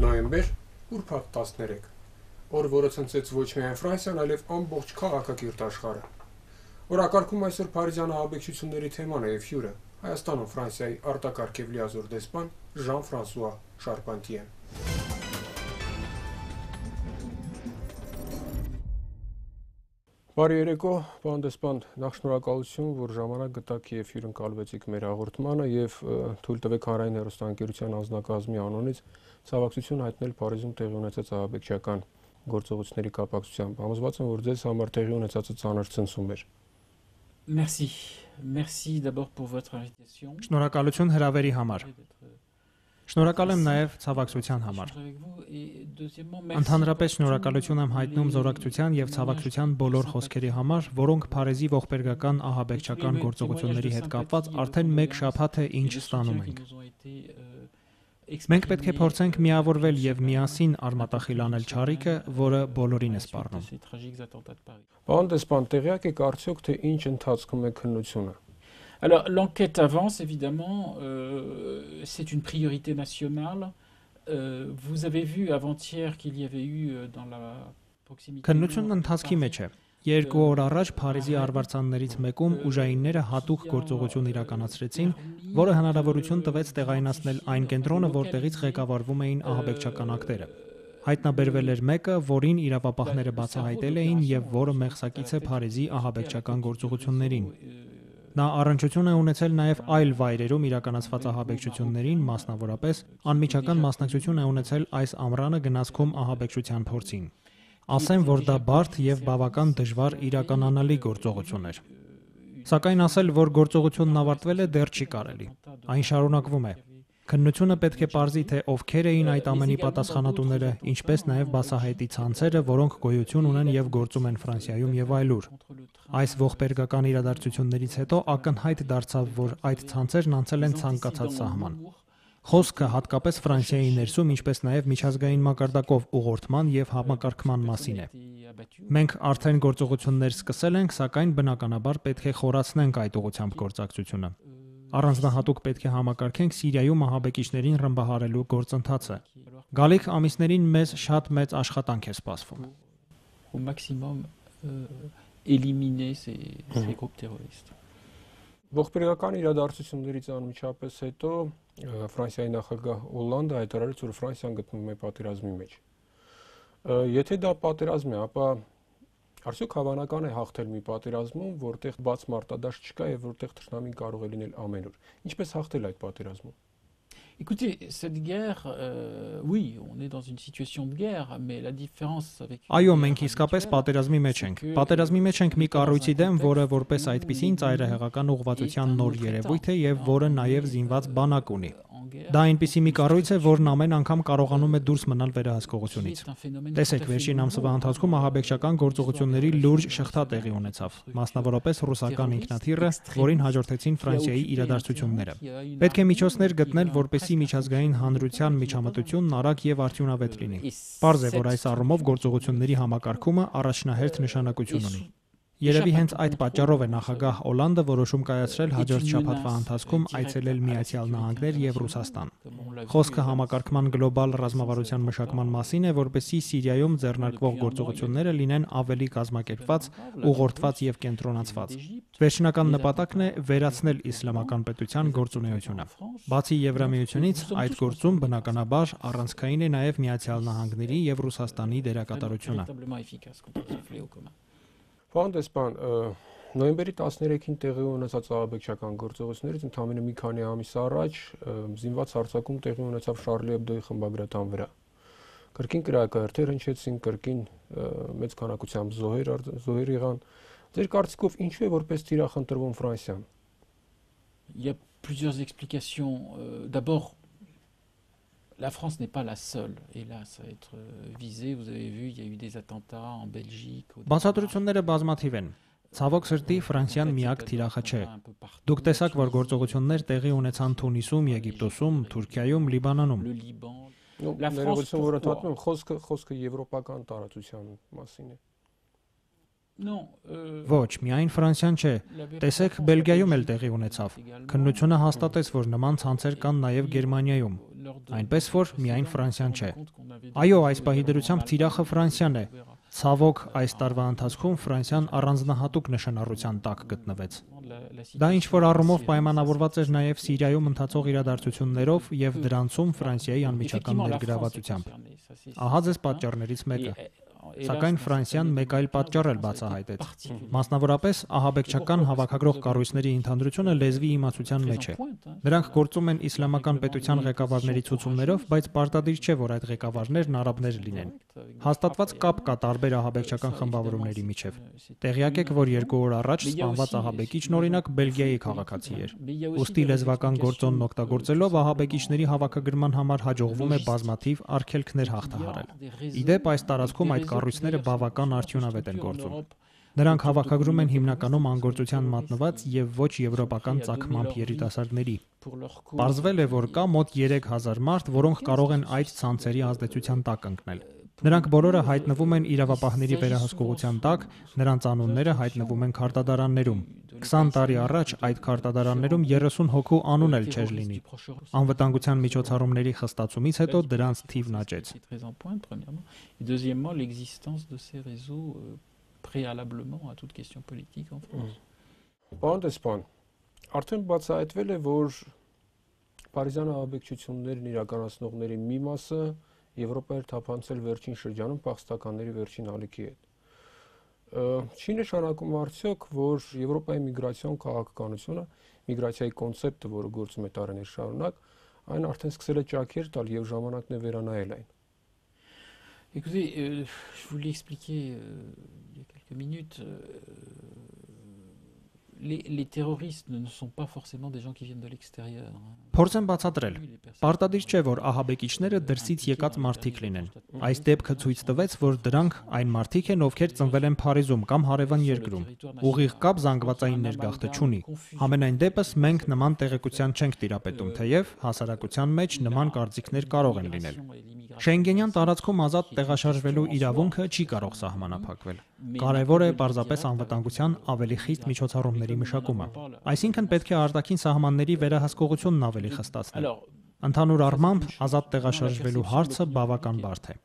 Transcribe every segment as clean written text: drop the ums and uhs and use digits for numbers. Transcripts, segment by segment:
Նոյեմբեր, ուրբաթ 13, օր, որը ցնցեց ոչ միայն Ֆրանսիան, այլև ամբողջ քաղաքակիրթ աշխարհը։ Օրակարգում այսօր Փարիզյան ահաբեկչությունների թեման է եւ հյուրը Հայաստանում Ֆրանսիայի արտակարգ եւ լիազոր դեսպան Ժան-Ֆրանսուଆ Շարպանտիեն։ Բարի երեկո, պարոն դեսպան, նախ շնորհակալություն, որ ժամանակ գտաք եւ հյուրընկալվեցիք մեր հաղորդմանը եւ թույլ տվեք հանրային հեռուստաընկերության անձնակազմի անունից ցավակցություն հայտնել Փարիզում տեղի ունեցած ահաբեկչական գործողությունների կապակցությամբ։ Համոզված եմ, որ ձեզ համար տեղի ունեցածը ծանր ցնցում էր։ Merci d'abord pour votre invitation. Շնորհակալություն հրավերի համար։ Շնորհակալ եմ նաև ցավակցության համար։ Ընդհանրապես շնորհակալություն եմ հայտնում զորակցության եւ ցավակցության բոլոր խոսքերի համար, որոնք Փարիզի ողբերգական ահաբեկչական գործողությունների հետ կապված արդեն 1 շաբաթ է ինչ ստանում ենք։ Մենք պետք է փորձենք միավորվել եւ միասին արմատախիլ անել չարիքը, որը բոլորին է սպառնում։ Պարոն դեսպան, տեղյակ եք արդյոք թե ինչ ընթացքում է քննությունը։ Alors, l'enquête avance, évidemment, c'est une priorité nationale. Vous avez vu avant-hier qu'il y avait eu dans la proximité... Քննությունն ընթացքի մեջ է։ 2 օր առաջ Փարիզի արվարձաններից մեկում ուժայինները հատուկ գործողություն իրականացրեցին, որը հնարավորություն տվեց տեղայնացնել այն կենտրոնը, որտեղից ղեկավարվում էին ահաբեկչական ակտերը։ Հայտնաբերվել էր մեկը, որին իրավապահները բացահայտել էին եւ որը մեղսակից է Փարիզի ահաբեկչական գործողություններին։ Նա առնչություն է ունեցել նաև այլ վայրերում իրականացված ահաբեկչություններին, մասնավորապես անմիջական մասնակցություն է ունեցել այս ամռանը գնացքում ահաբեկչության փորձին։ Ասեմ, որ դա բարդ եւ բավական դժվար իրականանալի գործողություն էր։ Սակայն ասել, որ գործողությունն ավարտվել է, դեռ չի կարելի։ Այն շարունակվում է։ Քննությունը պետք է պարզի, թե ովքեր էին այդ ամենի պատասխանատուները, ինչպես նաև բացահայտի ցանցերը, որոնք գոյություն ունեն եւ գործում են Ֆրանսիայում եւ այլուր։ Այս ողբերգական իրադարձություններից հետո ակնհայտ դարձավ, որ այդ ցանցերն անցել են ցանկացած սահման։ Խոսքը հատկապես Ֆրանսիայի ներսում, ինչպես նաև միջազգային մակարդակով ուղղորդման եւ համակարգման մասին է։ Մենք արդեն գործողություններ սկսել ենք, սակայն բնականաբար պետք է խորացնենք այդ ուղղությամբ գործակցությունը։ Առանձնահատուկ պետք է համակարգենք Սիրիայում ահաբեկիչներին ռմբահարելու գործընթացը։ Գալիք ամիսներին մեզ շատ մեծ աշխատանք է սպասվում։ Au maximum éliminer ces groupes terroristes. Ողբերգական իրադարձություններից անմիջապես հետո Ֆրանսիայի նախագահ Օլանդը հայտարարեց, որ Ֆրանսիան գտնվում է պատերազմի մեջ։ Եթե դա պատերազմ է, ապա արդյոք հավանական է հաղթել մի պատերազմում, որտեղ բաց մարտադաշտ չկա եւ որտեղ թշնամին կարող է լինել ամենուր։ Ինչպես հաղթել այդ պատերազմում։ Écoutez, cette guerre, oui, on est dans une situation de guerre, mais la différence avec... Այո, մենք իսկապես պատերազմի մեջ ենք։ Պատերազմի մեջ ենք մի կառույցի դեմ, որը որպես այդպիսին ծայրահեղական ուղղվածության նոր երևույթ է եւ որը նաեւ զինված բանակ ունի։ Դա այնպիսի մի կառույց է, որն ամեն անգամ կարողանում է դուրս մնալ վերահսկողությունից։ Տեսեք, վերջին ամսվա ընթացքում ահաբեկչական գործողությունների լուրջ շղթա տեղի ունեցավ, մասնավորապես ռուսական ինքնաթիռը, որին հաջորդեցին Ֆրանսիայի իրադարձությունները։ Պետք է միջոցներ գտնել, որպեսզի միջազգային հանրության միջամտությունն արագ եւ արդյունավետ լինի։ Պարզ է, որ այս առումով գործողությունների համակարգումը առաջնահերթ նշանակություն ունի։ Երևի հենց այդ պատճառով է նախագահ Օլանդը որոշում կայացրել հաջորդ շաբաթվա ընթացքում այցելել Միացյալ Նահանգներ եւ Ռուսաստան։ Խոսքը համակարգման գլոբալ ռազմավարության մշակման մասին է, որպեսզի Սիրիայում ձեռնարկվող գործողությունները լինեն ավելի կազմակերպված, ուղղորդված եւ կենտրոնացված։ Վերջնական նպատակն է վերացնել իսլամական պետության գործունեությունը։ Բացի Եվրամիությունից, այդ գործում բնականաբար առանցքային է նաեւ Միացյալ Նահանգների եւ Ռուսաստանի դերակատարությունը։ Պարոն դեսպան, նոյեմբերի 13-ին տեղի ունեցած ահաբեկչական գործողություններից ընդամենը մի քանի ամիս առաջ զինված հարձակում տեղի ունեցավ Շարլի Էբդոյի խմբագրատան վրա։ Կրկին կրակահերթեր հնչեցին, կրկին մեծ քանակությամբ զոհեր եղան։ Ձեր կարծիքով ինչու է որպես թիրախ ընտրվում Ֆրանսիան։ Il y a plusieurs explications. D'abord, la France n'est pas la seule, hélas, à être visée. Vous avez vu, il y a eu des attentats en Belgique. Բացատրությունները բազմաթիվ են։ Ցավոք սրտի Ֆրանսիան միակ թիրախը չէ։ Դուք տեսաք, որ գործողություններ տեղի ունեցան Թունիսում, Եգիպտոսում, Թուրքիայում, Լիբանանում։ Ներողություն, որ ընդհատում եմ, խոսքը եվրոպական տարածության մասին է։ Ոչ, միայն Ֆրանսիան չէ։ Տեսեք, Բելգիայում էլ տեղի ունեցավ։ Քննությունը հաստատեց, որ նման ցանցեր կան նաև Գերմանիայում։ այնպես որ միայն Ֆրանսիան չէ։ Այո, այս պահի դրությամբ թիրախը Ֆրանսիան է։ Ցավոք, այս տարվա ընթացքում Ֆրանսիան առանձնահատուկ նշանառության տակ գտնվեց։ Դա ինչ-որ առումով պայմանավորված էր նաև Սիրիայում ընթացող իրադարձություններով եւ դրանցում Ֆրանսիայի անմիջական ներգրավվածությամբ։ Ահա ձեզ պատճառներից մեկը։ Սակայն Ֆրանսիան մեկ այլ պատճառ էլ բացահայտեց։ Մասնավորապես ահաբեկչական հավաքագրող կառույցների ընդհանրությունը լեզվի իմացության մեջ է։ Նրանք գործում են իսլամական պետության ղեկավարների ցուցումներով, բայց պարտադիր չէ, որ այդ ղեկավարներն արաբներ լինեն։ Հաստատված կապ կա տարբեր ահաբեկչական խմբավորումների միջև։ Տեղյակ եք, որ 2 օր առաջ սպանված ահաբեկիչն օրինակ Բելգիայի քաղաքացի էր։ Ոստի լեզվական գործոնն օգտագործելով ահաբեկիչների հավաքագրման համար հաջողվում է բազմաթիվ արգելքներ հաղթահարել։ Իդեպ այս տարածքում այդ կառույցները բավական արդյունավետ են գործում։ Նրանք հավաքագրում են հիմնականում անգործության մատնված եւ ոչ եվրոպական ծագմամբ երիտասարդների։ Պարզվել է, որ կա մոտ 3000 մարդ, որոնք կարող են այդ ցանցերի ազդեցության տակ ընկնել։ Նրանք բոլորը հայտնվում են իրավապահների վերահսկողության տակ, նրանց անունները հայտնվում են քարտադարաններում։ 20 տարի առաջ այդ քարտադարաններում 30 հոգու անուն էլ չէր լինի։ Անվտանգության միջոցառումների խստացումից հետո դրանց թիվն աճեց։ Պարոն դեսպան, արդեն բացահայտվել է, որ Փարիզյան ահաբեկչություններն իրականացնողների մի մասը Եվրոպայր թափանցել վերջին շրջանում փախստականների վերջին ալիքի հետ։ Չի նշանակում արդյոք, որ Եվրոպայի միգրացիոն քաղաքականությունը, միգրացիայի կոնցեպտը, որը գործում է տարիներ շարունակ, այն արդեն սկսել է ճաքեր տալ եւ ժամանակն է վերանայել այն։ Écoutez, je vous l'ai expliqué il y a quelques minutes. Les terroristes ne sont pas forcément des gens qui viennent de l'extérieur. Փորձեմ բացատրել։ Պարտադիր չէ, որ ահաբեկիչները դրսից եկած մարդիկ լինեն։ Այս դեպքը ցույց տվեց, որ դրանք այն մարդիկ են, ովքեր ծնվել են Փարիզում կամ հարևան երկրում։ Ուղիղ կապ զանգվածային ներգաղթը չունի։ Համենայն դեպս մենք նման տեղեկության չենք տիրապետում, թեև հասարակության մեջ նման կարծիքներ կարող են լինել։ Շենգենյան տարածքում ազատ տեղաշարժվելու իրավունքը չի կարող սահմանափակվել։ Կարևոր է պարզապես անվտանգության ավելի խիստ միջոցառումների մշակումը։ Այսինքն պետք է արտաքին սահմանների վերահսկողությունն ավելի խստացնել։ Ընդհանուր առմամբ ազատ տեղաշարժվելու հարցը բավական բարդ է։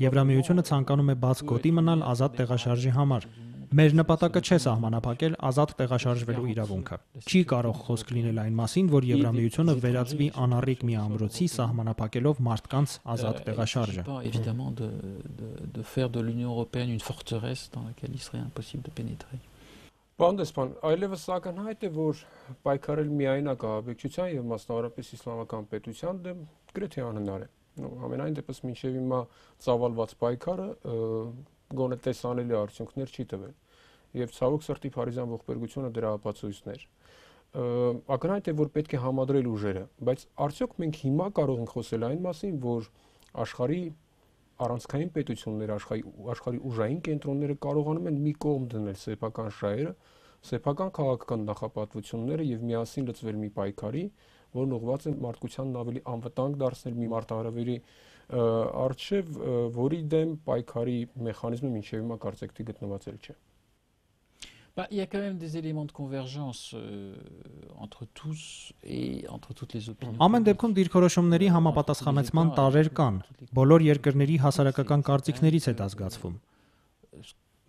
Եվրամիությունը ցանկանում է բաց գոտի մնալ ազատ տեղաշարժի համար։ Մեր նպատակը չէ սահմանափակել ազատ տեղաշարժվելու իրավունքը։ Չի կարող խոսք լինել այն մասին, որ Եվրամիությունը վերածվի անառիկ մի ամրոցի սահմանափակելով մարդկանց ազատ տեղաշարժը։ Évidemment de faire de l'Union européenne une forteresse dans laquelle il serait impossible de pénétrer. Պարոն դեսպան, այլևս ակնհայտ է, որ պայքարել միայնակ ահաբեկչության եւ մասնավորապես իսլամական պետության դեմ գրեթե անհնար է։ Ամենայն դեպս մինչեւ հիմա ծավալված պայքարը գոնե տեսանելի արդյունքներ չի տվել եւ ցավոք սրտի Փարիզյան ողբերգությունը դրա ապացույցն էր։ Ակնհայտ է, որ պետք է համադրել ուժերը, բայց արդյոք մենք հիմա կարող ենք խոսել այն մասին, որ աշխարհի առանցքային պետությունները, աշխարհի ուժային կենտրոնները կարողանում են մի կողմ դնել սեփական շահերը, սեփական քաղաքական նախապատվությունները եւ միասին լծվել մի պայքարի, որն ուղղված է մարդկությանն ավելի անվտանգ դարձնել մի մարտահրավերի արժեվ, որի դեմ պայքարի մեխանիզմը մինչև հիմա կարծեք թե գտնված էլ չէ։ Il y a quand même des éléments de convergence entre tous et entre toutes les opinions. Ամեն դեպքում դիրքորոշումների համապատասխանեցման տարրեր կան։ Բոլոր երկրների հասարակական կարծիքներից է դա զգացվում։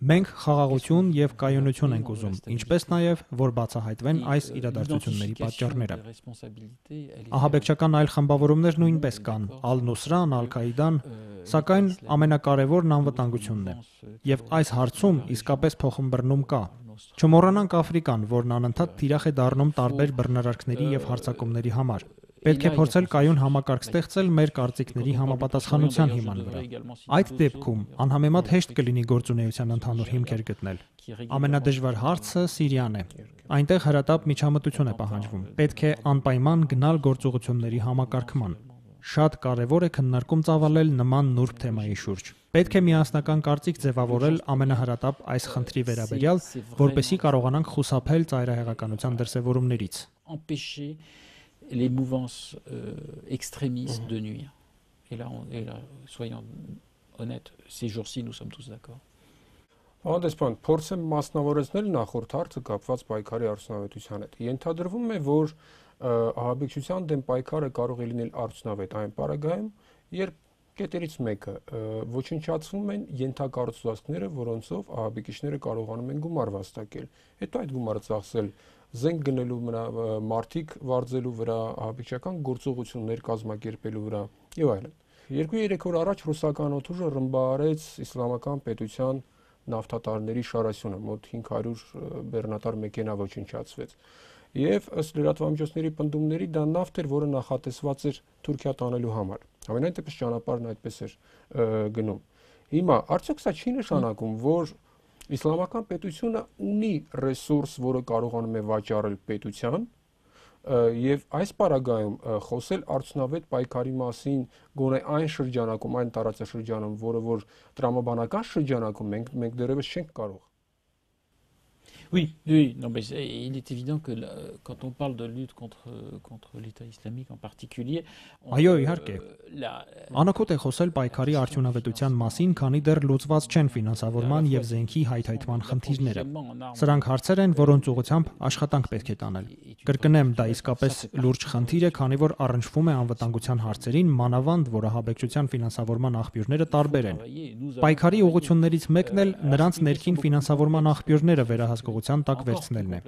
Մենք խաղաղություն եւ կայունություն ենք ուզում, ինչպես նաեւ որ բացահայտվեն այս իրադարձությունների պատճառները։ Ահաբեկչական այլ խմբավորումներ նույնպես կան՝ Ալ-Նուսրան, Ալ-Քաիդան, սակայն ամենակարևորն անվտանգությունն է։ Եվ այս հարցում իսկապես փոխըմբռնում կա։ Չմոռանանք Աֆրիկան, որն անընդհատ թիրախ է դառնում տարբեր բռնարարքների եւ հարձակումների համար։ Պետք է փորձել կայուն համակարգ ստեղծել մեր կարծիքների համապատասխանության հիման վրա։ Այդ դեպքում անհամեմատ հեշտ կլինի գործունեության ընդհանուր հիմքեր գտնել։ Ամենադժվար հարցը Սիրիան է։ Այնտեղ հրատապ միջամտություն է պահանջվում։ Պետք է անպայման գնալ գործողությունների համակարգման։ Շատ կարևոր է քննարկում ծավալել նման նուրբ թեմայի շուրջ։ Պետք է միասնական կարծիք ձևավորել ամենահրատապ այս խնդրի վերաբերյալ, որպեսզի կարողանանք խուսափել ծայրահեղականության դրսևորումներից։ Les mouvances extrémistes de nuire. Et là, soyons honnêtes, ces jours-ci, nous sommes tous d'accord. Անդեսպան, փորձեմ մասնավորեցնել նախորդ հարցը կապված պայքարի արդյունավետության հետ։ Ենթադրվում է, որ ահաբեկչության դեմ պայքարը կարող է լինել արդյունավետ այն պարագայում, երբ կետերից մեկը ոչնչացվում են ենթակառուցվածքները, որոնցով ահաբեկիչները կարողանում են գումար վաստակել։ Հետո այդ գումարը ծախսել զենք գնելու վրա, մարդիկ վարձելու վրա, ահաբեկչական գործողություններ կազմակերպելու վրա եւ այլն։ 2-3 օր առաջ ռուսական օդուժը ռմբահարեց իսլամական պետության նավթատարների շարասյունը, մոտ 500 բեռնատար մեքենա ոչնչացվեց։ Եվ ըստ լրատվամիջոցների պնդումների դա նավթ էր, որը նախատեսված էր Թուրքիա տանելու համար։ Համենայն դեպս ճանապարհն այդպես էր գնում։ Հիմա արդյոք սա չի նշանակում, որ իսլամական պետությունը ունի ռեսուրս, որը կարողանում է վաճառել պետության, եւ այս պարագայում խոսել արդյունավետ պայքարի մասին գոնե այն շրջանակում, այն տարածաշրջանում, որը որ տրամաբանական շրջանակում մենք դեռևս չենք կարող։ Oui, oui, non, mais il est évident que quand on parle de lutte contre l'État islamique en particulier, Այո, իհարկե։ Անօքոտ է խոսել պայքարի արդյունավետության մասին, քանի դեռ լուծված չեն ֆինանսավորման եւ զենքի հայթայթման խնդիրները։ Սրանք հարցեր են, որոնց ուղղությամբ աշխատանք պետք է տանել։ Կրկնեմ, դա իսկապես լուրջ խնդիր է, քանի որ առնչվում է անվտանգության հարցերին, մանավանդ որ ահաբեկչության ֆինանսավորման աղբյուրները տարբեր են։ Պայքարի ուղղություններից մեկն էլ նրանց ներքին ֆինանսավորման աղբյուրները վերահսկողության տակ վերցնելն է։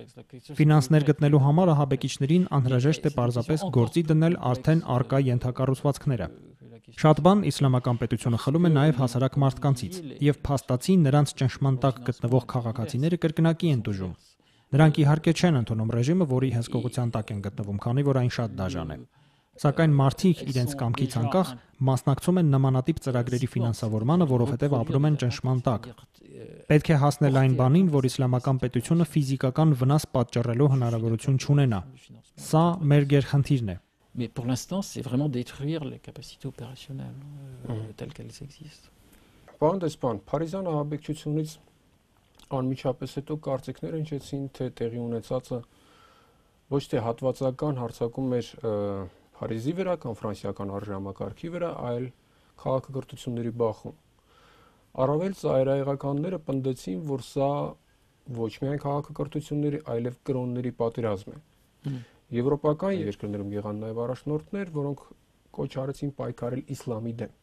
Ֆինանսներ գտնելու համար ահաբեկիչներին անհրաժեշտ է պարզապես գործի դնել արդեն առկա ենթակառուցվածքները։ Շատ բան իսլամական պետությունը խլում է նաև հասարակ մարդկանցից, եւ փաստացի նրանց ճնշման տակ գտնվող քաղաքացիները կրկնակի են տուժում։ Նրանք իհարկե չեն ընդունում ռեժիմը, որի հսկողության տակ են գտնվում, քանի որ այն շատ դաժան է։ Սակայն մարդիկ իրենց կամքից անկախ մասնակցում են նմանատիպ ծրագրերի ֆինանսավորմանը, որովհետև ապրում են ճնշման տակ։ Պետք է հասնել այն բանին, որ իսլամական պետությունը ֆիզիկական վնաս պատճառելու հնարավորություն չունենա։ Սա մեր գերխնդիրն է։ Mais pour l'instant, c'est vraiment détruire les capacités opérationnelles telles qu'elles existent. Պարոն դեսպան, Փարիզյան ահաբեկչությունից անմիջապես հետո կարծիքներ հնչեցին, թե տեղի ունեցածը ոչ թե հատվածական հարձակում էր Փարիզի վրա կամ ֆրանսիական արժեհամակարգի վրա, այլ քաղաքակրթությունների բախում։ Առավել ծայրահեղականները պնդեցին, որ սա ոչ միայն քաղաքակրթությունների, այլև կրոնների պատերազմ է։ Եվրոպական երկրներում եղան նաև առաջնորդներ, որոնք կոչ արեցին պայքարել իսլամի դեմ։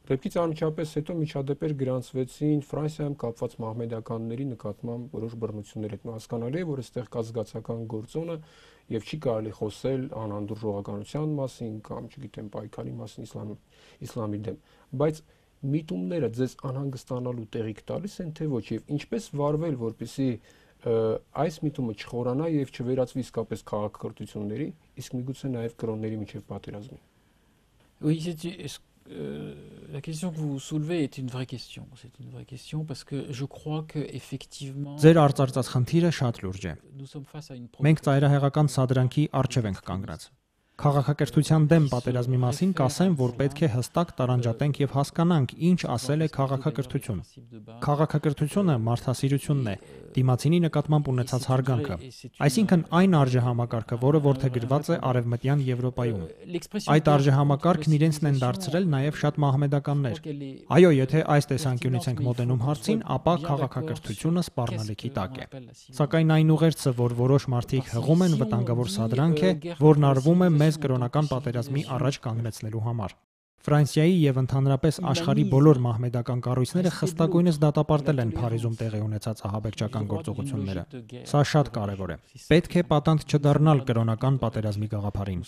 Դեպքից անմիջապես հետո միջադեպեր գրանցվեցին Ֆրանսիայում կապված մահմեդականների նկատմամբ որոշ բռնություններ։ Հասկանալի է, որ այստեղ կա զգացական գործոնը եւ չի կարելի խոսել անհանդուրժողականության մասին կամ, չգիտեմ, պայքարի մասին իսլամի դեմ, բայց միտումները ձեզ անհանգստանալու տեղիք տալիս են, թե ոչ, եւ ինչպես վարվել, որպեսզի այս միտումը չխորանա եւ չվերածվի իսկապես քաղաքակրթությունների, իսկ միգուցե նաեւ կրոնների միջև պատերազմի։ Oui, la question que vous soulevez est une vraie question. C'est une vraie question parce que je crois que effectivement Ձեր արծարծած խնդիրը շատ լուրջ է։ Մենք ծայրահեղական սադրանքի առջև ենք կանգնած։ Քաղաքակրթության դեմ պատերազմի մասին կասեմ, որ պետք է հստակ տարանջատենք եւ հասկանանք, ինչ ասել է քաղաքակրթություն։ Քաղաքակրթությունը մարդասիրությունն է, դիմացինի նկատմամբ ունեցած հարգանքը, այսինքն այն արժեհամակարգը, որը որդեգրված է արևմտյան Եվրոպայում։ Այդ արժեհամակարգն իրենցն են դարձրել նաեւ շատ մահմեդականներ։ Այո, եթե այս տեսանկյունից ենք մոտենում հարցին, ապա քաղաքակրթությունը սպառնալիքի տակ է։ Սակայն այն ուղերձը, որ որոշ մարդիկ հղում են, վտանգավոր սադրանք է, որն արվում է մեզ կրոնական պատերազմի առաջ կանգնեցնելու համար։ Ֆրանսիայի եւ ընդհանրապես աշխարհի բոլոր մահմեդական կառույցները խստագույնս դատապարտել են Փարիզում տեղի ունեցած ահաբեկչական գործողությունները։ Սա շատ կարևոր է։ Պետք է պատանդ չդառնալ կրոնական պատերազմի գաղափարին։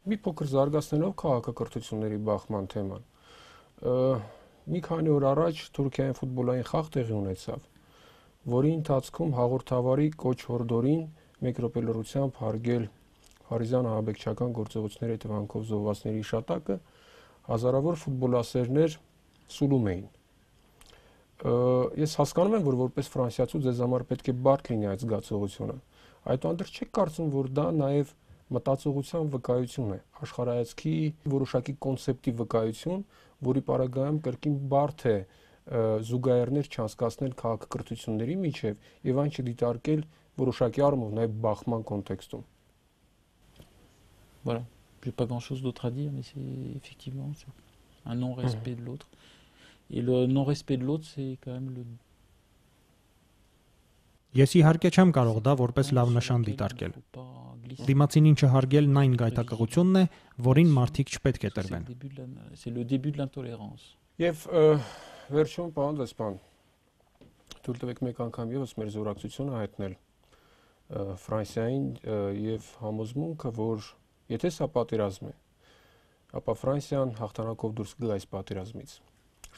Մի փոքր զարգացնելով քաղաքակրթությունների բախման թեման։ Մի քանի օր առաջ Թուրքիայում ֆուտբոլային խաղ տեղի ունեցավ, որի ընթացքում հաղորդավարի կոչ հորդորին մեկ րոպե լռությամբ հարգել Փարիզյան ահաբեկչական գործողությունների հետևանքով զոհվածների հիշատակը, հազարավոր ֆուտբոլասերներ սուլում էին։ Ես հասկանում եմ, որ որպես ֆրանսիացու ձեզ համար պետք է բարդ լինի այդ զգացողությունը։ Այդուհանդերձ չեք կարծում, որ դա նաև մտածողության վկայություն է, աշխարհայացքի որոշակի կոնցեպտի վկայություն, որի պարագայում կրկին բարդ է զուգահեռներ չանցկացնել քաղաքակրթությունների միջև եւ այն չդիտարկել որոշակի առումով նաեւ բախման կոնտեքստում։ Voilà, j'ai pas grand-chose d'autre à dire, mais c'est effectivement un non-respect de l'autre. Et le non-respect de l'autre, c'est quand même Ես իհարկե չեմ կարող դա որպես լավ նշան դիտարկել։ Դիմացինին չհարգելն այն գայթակղությունն է, որին մարդիկ չպետք է տրվեն։ Եվ վերջում, պարոն դեսպան, թույլ տվեք մեկ անգամ եւս մեր զորակցությունը հայտնել Ֆրանսիային եւ համոզմունքը, որ եթե սա պատերազմ է, ապա Ֆրանսիան հաղթանակով դուրս կգա այս պատերազմից։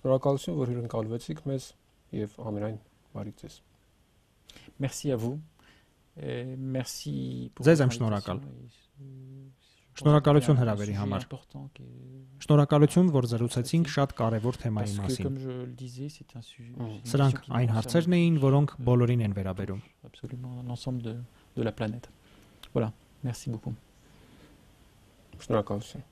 Շնորհակալություն, որ հյուրընկալվեցիք մեզ եւ ամենայն բարի ձեզ։ Merci à vous. Merci pour Ձեզ եմ շնորհակալ։ Շնորհակալություն հրավերի համար։ Շնորհակալություն, որ զրուցեցինք շատ կարևոր թեմայի մասին։ Սրանք այն հարցերն էին, որոնք բոլորին են վերաբերում։ Absolument l'ensemble de la planète. Voilà, merci beaucoup. Շնորհակալություն։